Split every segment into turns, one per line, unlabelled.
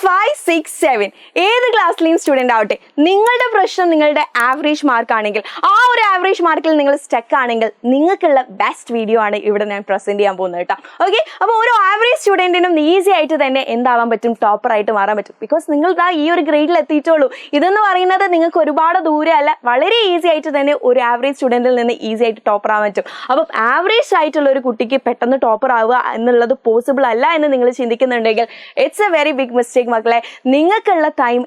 5, 6, 7 ഏത് ക്ലാസ്സിലെയും സ്റ്റുഡൻ്റ് ആവട്ടെ, നിങ്ങളുടെ പ്രശ്നം നിങ്ങളുടെ ആവറേജ് മാർക്ക് ആണെങ്കിൽ, ആ ഒരു ആവറേജ് മാർക്കിൽ നിങ്ങൾ സ്റ്റക്ക് ആണെങ്കിൽ നിങ്ങൾക്കുള്ള ബെസ്റ്റ് വീഡിയോ ആണ് ഇവിടെ ഞാൻ പ്രസന്റ് ചെയ്യാൻ പോകുന്നത് കേട്ടോ. ഓക്കെ, അപ്പോൾ ഓരോ ആവറേജ് സ്റ്റുഡൻറ്റിനും ഈസി ആയിട്ട് തന്നെ എന്താവാൻ പറ്റും, ടോപ്പർ ആയിട്ട് മാറാൻ പറ്റും. ബിക്കോസ് നിങ്ങൾ ഈ ഒരു ഗ്രേഡിൽ എത്തിയിട്ടുള്ളൂ. ഇതെന്ന് പറയുന്നത് നിങ്ങൾക്ക് ഒരുപാട് ദൂരം അല്ല, വളരെ ഈസി ആയിട്ട് തന്നെ ഒരു ആവറേജ് സ്റ്റുഡൻറ്റിൽ നിന്ന് ഈസി ആയിട്ട് ടോപ്പർ ആവാൻ പറ്റും. അപ്പം ആവറേജ് ആയിട്ടുള്ള ഒരു കുട്ടിക്ക് പെട്ടെന്ന് ടോപ്പർ ആവുക എന്നുള്ളത് പോസിബിൾ അല്ല എന്ന് നിങ്ങൾ ചിന്തിക്കുന്നുണ്ടെങ്കിൽ it's a very big mistake മക്കളെ. നിങ്ങൾക്കുള്ള ടൈം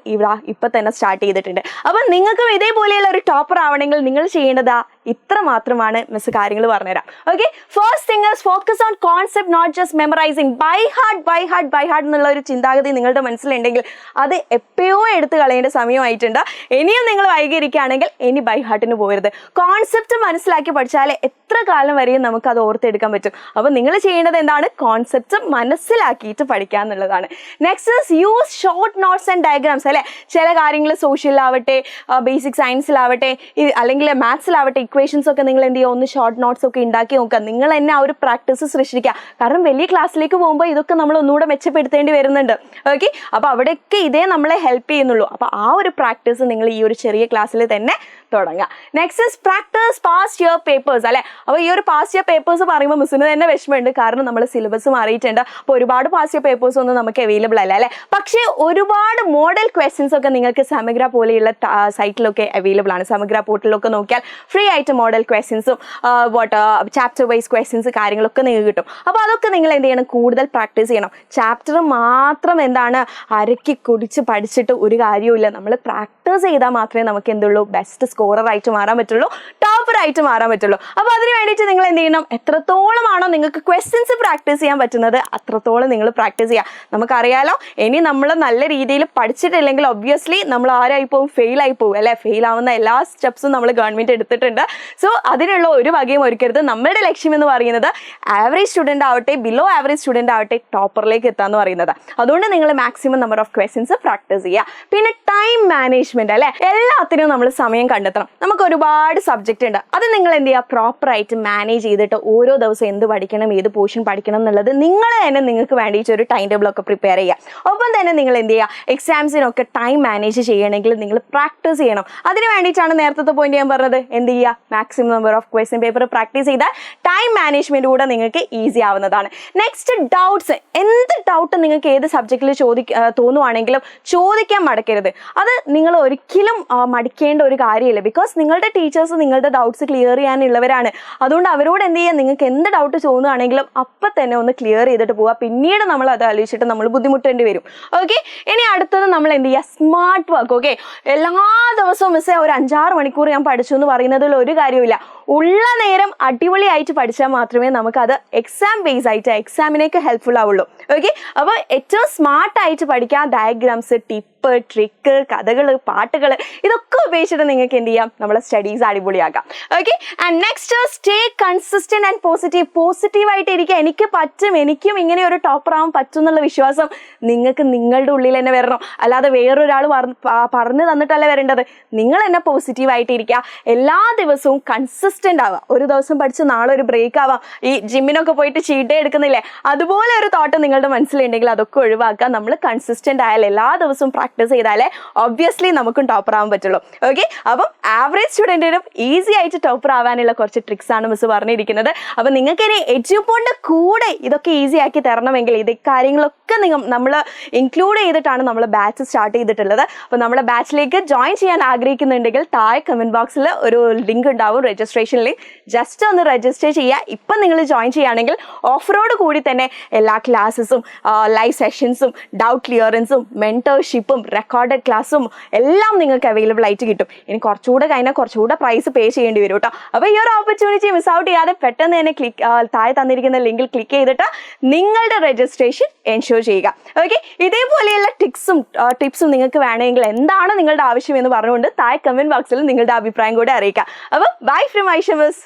ഇപ്പൊ തന്നെ സ്റ്റാർട്ട് ചെയ്തിട്ടുണ്ട്. അപ്പം നിങ്ങൾക്കും ഇതേപോലെയുള്ള ഒരു ടോപ്പർ ആവണമെങ്കിൽ നിങ്ങൾ ചെയ്യേണ്ടതാ ഇത്ര മാത്രമാണ്. മിസ് കാര്യങ്ങൾ പറഞ്ഞുതരാം. Okay, first thing is focus on concept, not just memorizing. By heart എന്നുള്ള ഒരു ചിന്താഗതി നിങ്ങളുടെ മനസ്സിലുണ്ടെങ്കിൽ അത് എപ്പോഴോ എടുത്ത് കളയേണ്ട സമയമായിട്ടുണ്ട്. ഇനിയും നിങ്ങൾ വൈകിയിരിക്കുകയാണെങ്കിൽ ഇനി ബൈ ഹാർട്ടിന് പോകരുത്. കോൺസെപ്റ്റ് മനസ്സിലാക്കി പഠിച്ചാലേ എത്ര കാലം വരെയും നമുക്ക് അത് ഓർത്തെടുക്കാൻ പറ്റും. അപ്പം നിങ്ങൾ ചെയ്യേണ്ടത് എന്താണ്, കോൺസെപ്റ്റ് മനസ്സിലാക്കിയിട്ട് പഠിക്കുക എന്നുള്ളതാണ്. Next is use short notes and diagrams. അല്ലെ, ചില കാര്യങ്ങൾ സോഷ്യലിലാവട്ടെ, ബേസിക് സയൻസിലാവട്ടെ, അല്ലെങ്കിൽ മാത്സിലാവട്ടെ, ഇക്വേഷൻസ് ഒക്കെ നിങ്ങൾ എന്ത് ചെയ്യുക, ഒന്ന് ഷോർട്ട് നോട്ട്സ് ഒക്കെ ഉണ്ടാക്കി നോക്കുക. നിങ്ങൾ തന്നെ ആ ഒരു പ്രാക്ടീസ് സൃഷ്ടിക്കുക. കാരണം വലിയ ക്ലാസ്സിലേക്ക് പോകുമ്പോൾ ഇതൊക്കെ നമ്മൾ ഒന്നുകൂടെ മെച്ചപ്പെടുത്തേണ്ടി വരുന്നുണ്ട്. ഓക്കെ, അപ്പോൾ അവിടെയൊക്കെ ഇതേ നമ്മളെ ഹെൽപ്പ് ചെയ്യുന്നുള്ളൂ. അപ്പോൾ ആ ഒരു പ്രാക്ടീസ് നിങ്ങൾ ഈ ഒരു ചെറിയ ക്ലാസ്സിൽ തന്നെ തുടങ്ങുക. Next is practice past year papers. അല്ലെ, അപ്പോൾ ഈ ഒരു പാസ്റ്റ് ഇയർ പേപ്പേഴ്സ് പറയുമ്പോൾ മിസ്സിന് തന്നെ വിഷമമുണ്ട്. കാരണം നമ്മൾ സിലബസ് മാറിയിട്ടുണ്ട്. അപ്പോൾ ഒരുപാട് പാസ്റ്റ് ഇയർ പേപ്പേഴ്സ് ഒന്നും നമുക്ക് അവൈലബിൾ അല്ല. അല്ലെ, പക്ഷേ ഒരുപാട് മോഡൽ ക്വസ്റ്റ്യൻസ് ഒക്കെ നിങ്ങൾക്ക് സമഗ്ര പോലെയുള്ള സൈറ്റിലൊക്കെ അവൈലബിൾ ആണ്. സമഗ്ര പോർട്ടലിലൊക്കെ നോക്കിയാൽ ഫ്രീ ആയിട്ട് മോഡൽ ക്വസ്റ്റ്യൻസും ചാപ്റ്റർ വൈസ് ക്വസ്റ്റ്യൻസ് കാര്യങ്ങളൊക്കെ നിങ്ങൾക്ക് കിട്ടും. അപ്പോൾ അതൊക്കെ നിങ്ങൾ എന്ത് ചെയ്യണം, കൂടുതൽ പ്രാക്ടീസ് ചെയ്യണം. ചാപ്റ്റർ മാത്രം എന്താണ് അരക്കി കുടിച്ച് പഠിച്ചിട്ട് ഒരു കാര്യവുമില്ല. നമ്മൾ പ്രാക്ടീസ് ചെയ്താൽ മാത്രമേ നമുക്ക് എന്തുള്ളൂ, ബെസ്റ്റ് സ്കോറർ ആയിട്ട് മാറാൻ പറ്റുള്ളൂ, ടോപ്പർ ആയിട്ട് മാറാൻ പറ്റുള്ളൂ. അപ്പോൾ അതിന് വേണ്ടിയിട്ട് നിങ്ങൾ എന്ത് ചെയ്യണം, എത്രത്തോളമാണോ നിങ്ങൾക്ക് ക്വസ്റ്റ്യൻസ് പ്രാക്ടീസ് ചെയ്യാൻ പറ്റുന്നത് അത്രത്തോളം നിങ്ങൾ പ്രാക്ടീസ് ചെയ്യുക. നമുക്കറിയാലോ, ഇനി നമ്മൾ നല്ല രീതിയിൽ പഠിച്ചിട്ടില്ലെങ്കിൽ ഒബ്വിയസ്ലി നമ്മൾ ആരായി പോകും, ഫെയിൽ ആയി പോകും. അല്ലെ, ഫെയിൽ ആവുന്ന എല്ലാ സ്റ്റെപ്സും നമ്മൾ ഗവൺമെന്റ് എടുത്തിട്ടുണ്ട്. സോ അതിനുള്ള ഒരു വകയും ഒരുക്കരുത്. നമ്മുടെ ലക്ഷ്യം എന്ന് പറയുന്നത് ആവറേജ് സ്റ്റുഡൻ്റ് ആവട്ടെ, ബിലോ ആവറേജ് സ്റ്റുഡൻ്റ് ആവട്ടെ, ടോപ്പറിലേക്ക് എത്താന്ന് പറയുന്നത്. അതുകൊണ്ട് നിങ്ങൾ maximum number of questions practice ചെയ്യുക. പിന്നെ ടൈം മാനേജ്മെന്റ്. അല്ലെ, എല്ലാത്തിനും നമ്മൾ സമയം കണ്ടെത്തണം. നമുക്ക് ഒരുപാട് സബ്ജക്റ്റ് ഉണ്ട്. അത് നിങ്ങൾ എന്ത് ചെയ്യുക, പ്രോപ്പറായിട്ട് മാനേജ് ചെയ്തിട്ട് ഓരോ ദിവസം എന്ത് പഠിക്കണം, ഏത് പോർഷൻ പഠിക്കണം എന്നുള്ളത് നിങ്ങൾ തന്നെ നിങ്ങൾക്ക് വേണ്ടിയിട്ട് ഒരു ടൈം ടേബിൾ ഒക്കെ പ്രിപ്പയർ ചെയ്യുക. ഒപ്പം തന്നെ നിങ്ങൾ എന്ത് ചെയ്യുക, എക്സാംസിനൊക്കെ ടൈം മാനേജ് ചെയ്യണമെങ്കിൽ നിങ്ങൾ പ്രാക്ടീസ് ചെയ്യണം. അതിന് വേണ്ടിയിട്ടാണ് നേരത്തെ പോയിന്റ് ഞാൻ പറഞ്ഞത്, എന്ത് ചെയ്യുക, maximum number of question paper practice ചെയ്താൽ ടൈം മാനേജ്മെന്റ് കൂടെ നിങ്ങൾക്ക് ഈസി ആവുന്നതാണ്. Next doubts. എന്ത് ഡൗട്ട് നിങ്ങൾക്ക് ഏത് സബ്ജക്റ്റിൽ തോന്നുവാണെങ്കിലും ചോദിക്കാൻ മടക്കരുത്. അത് നിങ്ങൾ ഒരിക്കലും മടിക്കേണ്ട ഒരു കാര്യമില്ല. ബിക്കോസ് നിങ്ങളുടെ ടീച്ചേഴ്സ് നിങ്ങളുടെ ഡൗട്ട്സ് ക്ലിയർ ചെയ്യാനുള്ളവരാണ്. അതുകൊണ്ട് അവരോട് എന്ത് ചെയ്യുക, നിങ്ങൾക്ക് എന്ത് ഡൗട്ട് തോന്നുകയാണെങ്കിലും അപ്പം തന്നെ ഒന്ന് ക്ലിയർ ചെയ്തിട്ട് പോവുക. പിന്നീട് നമ്മൾ അത് ആലോചിച്ചിട്ട് നമ്മൾ ബുദ്ധിമുട്ടേണ്ടി വരും. ഓക്കെ, ഇനി അടുത്തത് നമ്മൾ എന്ത് ചെയ്യുക, സ്മാർട്ട് വർക്ക്. ഓക്കെ, എല്ലാ ദിവസവും മിസ്സേ ഒരു 5-6 മണിക്കൂർ ഞാൻ പഠിച്ചു എന്ന് പറയുന്നതിൽ ഒരു കാര്യമില്ല. ഉള്ള നേരം അടിപൊളിയായിട്ട് പഠിച്ചാൽ മാത്രമേ നമുക്കത് എക്സാം ബേസ് ആയിട്ട് എക്സാമിനേക്ക് ഹെൽപ്ഫുൾ ആവുള്ളൂ. ഓക്കെ, അപ്പോൾ ഏറ്റവും സ്മാർട്ടായിട്ട് പഠിക്കാൻ ഡയഗ്രാംസ്, ടിപ്പ്, ട്രിക്ക്, കഥകൾ, പാട്ടുകൾ, ഇതൊക്കെ ഉപയോഗിച്ചിട്ട് നിങ്ങൾക്ക് എന്ത് ചെയ്യാം, നമ്മളെ സ്റ്റഡീസ് അടിപൊളിയാക്കാം. Okay, and next stay consistent and positive. പോസിറ്റീവായിട്ട് ഇരിക്കുക. എനിക്ക് പറ്റും, എനിക്കും ഇങ്ങനെ ഒരു ടോപ്പർ ആവാൻ പറ്റും എന്നുള്ള വിശ്വാസം നിങ്ങൾക്ക് നിങ്ങളുടെ ഉള്ളിൽ തന്നെ വരണം. അല്ലാതെ വേറൊരാൾ പറഞ്ഞു തന്നിട്ടല്ല വരേണ്ടത്. നിങ്ങൾ തന്നെ പോസിറ്റീവായിട്ട് ഇരിക്കുക. എല്ലാ ദിവസവും കൺസിസ്റ്റന്റ് ആവുക. ഒരു ദിവസം പഠിച്ച് നാളെ ഒരു ബ്രേക്ക് ആവാം. ഈ ജിമ്മിനൊക്കെ പോയിട്ട് ചീറ്റ് ഡേ എടുക്കുന്നില്ലേ, അതുപോലെ ഒരു തോട്ട് നിങ്ങളുടെ മനസ്സിലുണ്ടെങ്കിൽ അതൊക്കെ ഒഴിവാക്കുക. നമ്മൾ കൺസിസ്റ്റന്റ് ആയാൽ എല്ലാ ദിവസവും പ്രാക്ടീസ് ചെയ്താലേ ഒബ്വിയസ്ലി നമുക്കും ടോപ്പർ ആവാൻ പറ്റുള്ളൂ. ഓക്കെ, അപ്പം ആവറേജ് സ്റ്റുഡൻറ്റിനും ഈസി ആയിട്ട് ടോപ്പർ ആവാനുള്ള കുറച്ച് ട്രിക്സ് ആണ് മിസ് പറഞ്ഞിരിക്കുന്നത്. അപ്പം നിങ്ങൾക്ക് ഇനി എഡ്യൂപോണിന്റെ കൂടെ ഇതൊക്കെ ഈസി ആക്കി തരണമെങ്കിൽ ഇത് കാര്യങ്ങളൊക്കെ നമ്മൾ ഇൻക്ലൂഡ് ചെയ്തിട്ടാണ് നമ്മൾ ബാച്ച് സ്റ്റാർട്ട് ചെയ്തിട്ടുള്ളത്. അപ്പോൾ നമ്മുടെ ബാച്ചിലേക്ക് ജോയിൻ ചെയ്യാൻ ആഗ്രഹിക്കുന്നുണ്ടെങ്കിൽ താഴെ കമന്റ് ബോക്സിൽ ഒരു ലിങ്ക് ഉണ്ടാവും, രജിസ്ട്രേഷൻ ലിങ്ക്. ജസ്റ്റ് ഒന്ന് രജിസ്റ്റർ ചെയ്യുക. ഇപ്പം നിങ്ങൾ ജോയിൻ ചെയ്യുകയാണെങ്കിൽ ഓഫറോട് കൂടി തന്നെ എല്ലാ ക്ലാസ്സസും, ലൈവ് സെഷൻസും, ഡൗട്ട് ക്ലിയറൻസും, മെന്റർഷിപ്പും, റെക്കോർഡഡ് ക്ലാസ്സും എല്ലാം നിങ്ങൾക്ക് അവൈലബിൾ ആയിട്ട് കിട്ടും. ഇനി കുറച്ചുകൂടെ കഴിഞ്ഞാൽ കുറച്ചുകൂടെ പ്രൈസ് പേ ചെയ്യേണ്ടി വരും കേട്ടോ. അപ്പോൾ ഈ ഒരു ഓപ്പർച്യൂണിറ്റി മിസ് ഔട്ട് ചെയ്യാതെ പെട്ടെന്ന് തന്നെ താഴെ തന്നിരിക്കുന്ന ലിങ്കിൽ ക്ലിക്ക് ചെയ്തിട്ട് നിങ്ങളുടെ രജിസ്ട്രേഷൻ എൻഷുർ ചെയ്യുക. ഓക്കെ, ഇതേപോലെയുള്ള ടിപ്സും നിങ്ങൾക്ക് വേണമെങ്കിൽ എന്താണ് നിങ്ങളുടെ ആവശ്യം എന്ന് പറഞ്ഞുകൊണ്ട് താഴെ കമന്റ് ബോക്സിൽ നിങ്ങളുടെ അഭിപ്രായം കൂടെ അറിയിക്കുക. അപ്പോൾ ബൈ ഫ്രം ഐഷ മിസ്.